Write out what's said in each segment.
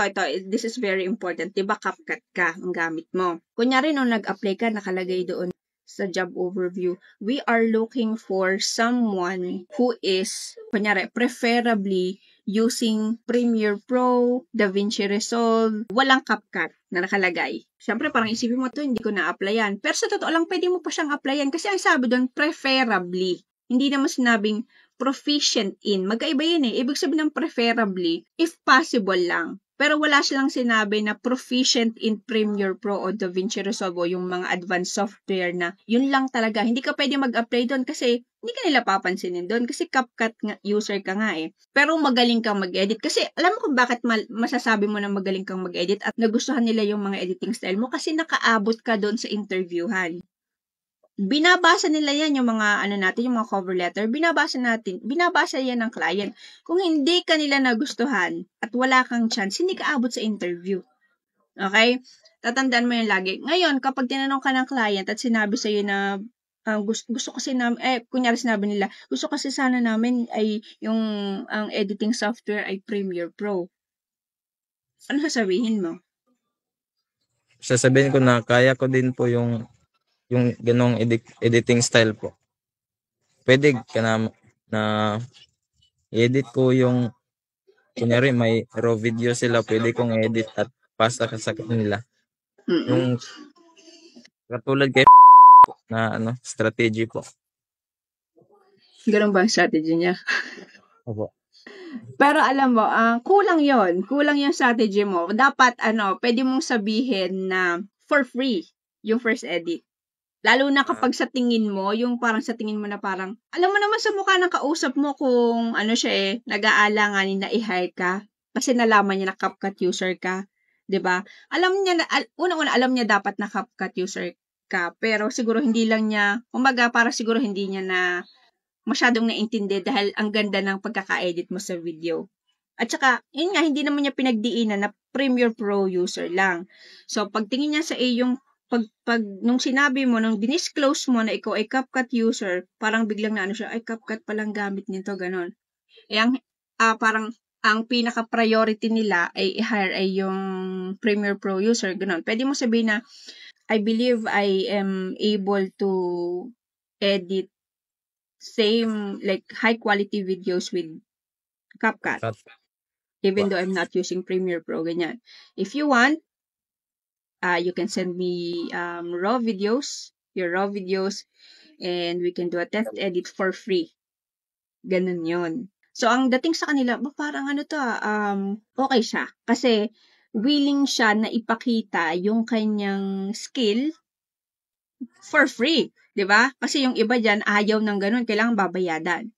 ito, this is very important. Diba CapCut ka ang gamit mo? Kunyari nung nag-apply ka, nakalagay doon sa job overview, we are looking for someone who is, kunyari, preferably using Premiere Pro, DaVinci Resolve, walang CapCut na nakalagay. Siyempre, parang isipin mo to, hindi ko na-applyan. Pero sa totoo lang, pwede mo pa siyang applyan kasi ang sabi doon, preferably. Hindi naman sinabing proficient in. Magkaiba yun eh. Ibig sabihin ng preferably, if possible lang. Pero wala silang sinabi na proficient in Premiere Pro o DaVinci Resolve o yung mga advanced software na yun lang talaga. Hindi ka pwede mag-apply doon kasi hindi ka nila papansinin doon kasi CapCut user ka nga eh. Pero magaling kang mag-edit. Kasi alam mo kung bakit masasabi mo na magaling kang mag-edit at nagustuhan nila yung mga editing style mo kasi nakaabot ka doon sa interviewhan. Binabasa nila yan, yung mga natin, yung mga cover letter, binabasa yan ng client. Kung hindi ka nila nagustuhan at wala kang chance, hindi ka abot sa interview. Okay? Tatandaan mo yan lagi. Ngayon, kapag tinanong ka ng client at sinabi sa'yo na gusto kasi namin, kunyari sinabi nila, gusto kasi sana namin ay yung ang editing software ay Premiere Pro. Ano sasabihin mo? Sasabihin ko na kaya ko din po yung ganong editing style po. Pwede ka na edit ko yung kunyari may raw video sila, pwede kong edit at pasa ka sa kanila. Yung katulad kay na strategy po. Ganun ba ang strategy niya? Opo. Pero alam mo, kulang yon. Kulang yung strategy mo. Dapat, pwede mong sabihin na for free yung first edit. Lalo na kapag sa tingin mo, yung parang sa tingin mo na parang, alam mo naman sa mukha ng kausap mo kung siya nag-aalanganin na i-hire ka. Kasi nalaman niya na CapCut user ka. 'Di ba? Alam niya na, unang-una alam niya dapat na CapCut user ka. Pero siguro hindi lang niya, kumbaga para siguro hindi niya na masyadong naintindi dahil ang ganda ng pagkaka-edit mo sa video. At saka, yun nga, hindi naman niya pinagdiinan na Premiere Pro user lang. So, pagtingin niya sa iyong nung sinabi mo, nung dinisclose mo na ikaw ay CapCut user, parang biglang na siya, ay CapCut palang gamit nito, ganon. Parang ang pinaka-priority nila ay i-hire ay yung Premiere Pro user, ganon. Pwede mo sabihin na, I believe I am able to edit same, like, high-quality videos with CapCut. Even though I'm not using Premiere Pro, ganyan. If you want, you can send me your raw videos, and we can do a test edit for free. Ganun yon. So, ang dating sa kanila, parang okay siya. Kasi, willing siya na ipakita yung kanyang skill for free. 'Di ba? Kasi yung iba dyan, ayaw ng ganun, kailangan babayadan.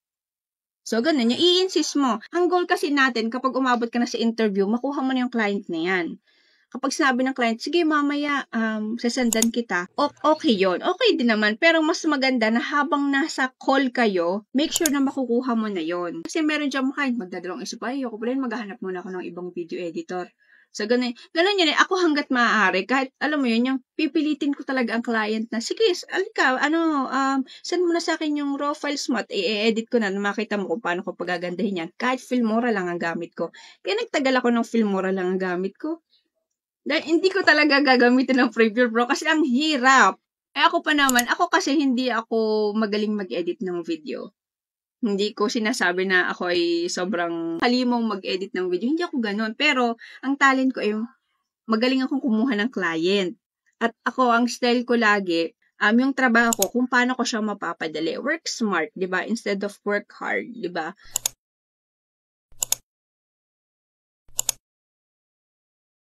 So, ganun, yung i-insist mo. Ang goal kasi natin, kapag umabot ka na sa interview, makuha mo na yung client na yan. Kapag sinabi ng client, sige mamaya, sasandan kita, okay yon. Okay din naman, pero mas maganda na habang nasa call kayo, make sure na makukuha mo na yon. Kasi meron dyan kahit magdadalawang isip, ay, ako pala maghahanap muna ako ng ibang video editor. So, ganun yun eh. Ako hanggat maaari, kahit, alam mo yun, yung pipilitin ko talaga ang client na, sige, alika, send mo na sa akin yung raw files mo at i-edit ko na, makita mo kung paano ko pagagandahin yan. Kahit Filmora lang ang gamit ko. Kaya nagtagal ako ng Filmora lang ang gamit ko. Dahil hindi ko talaga gagamitin ng Premiere Pro kasi ang hirap. Ako kasi hindi ako magaling mag-edit ng video. Hindi ko sinasabi na ako ay sobrang halimong mag-edit ng video. Hindi ako ganun. Pero, ang talent ko ay magaling akong kumuha ng client. At ako, ang style ko lagi, yung trabaho ko, kung paano ko siya mapapadali. Work smart, di ba? Instead of work hard, di ba?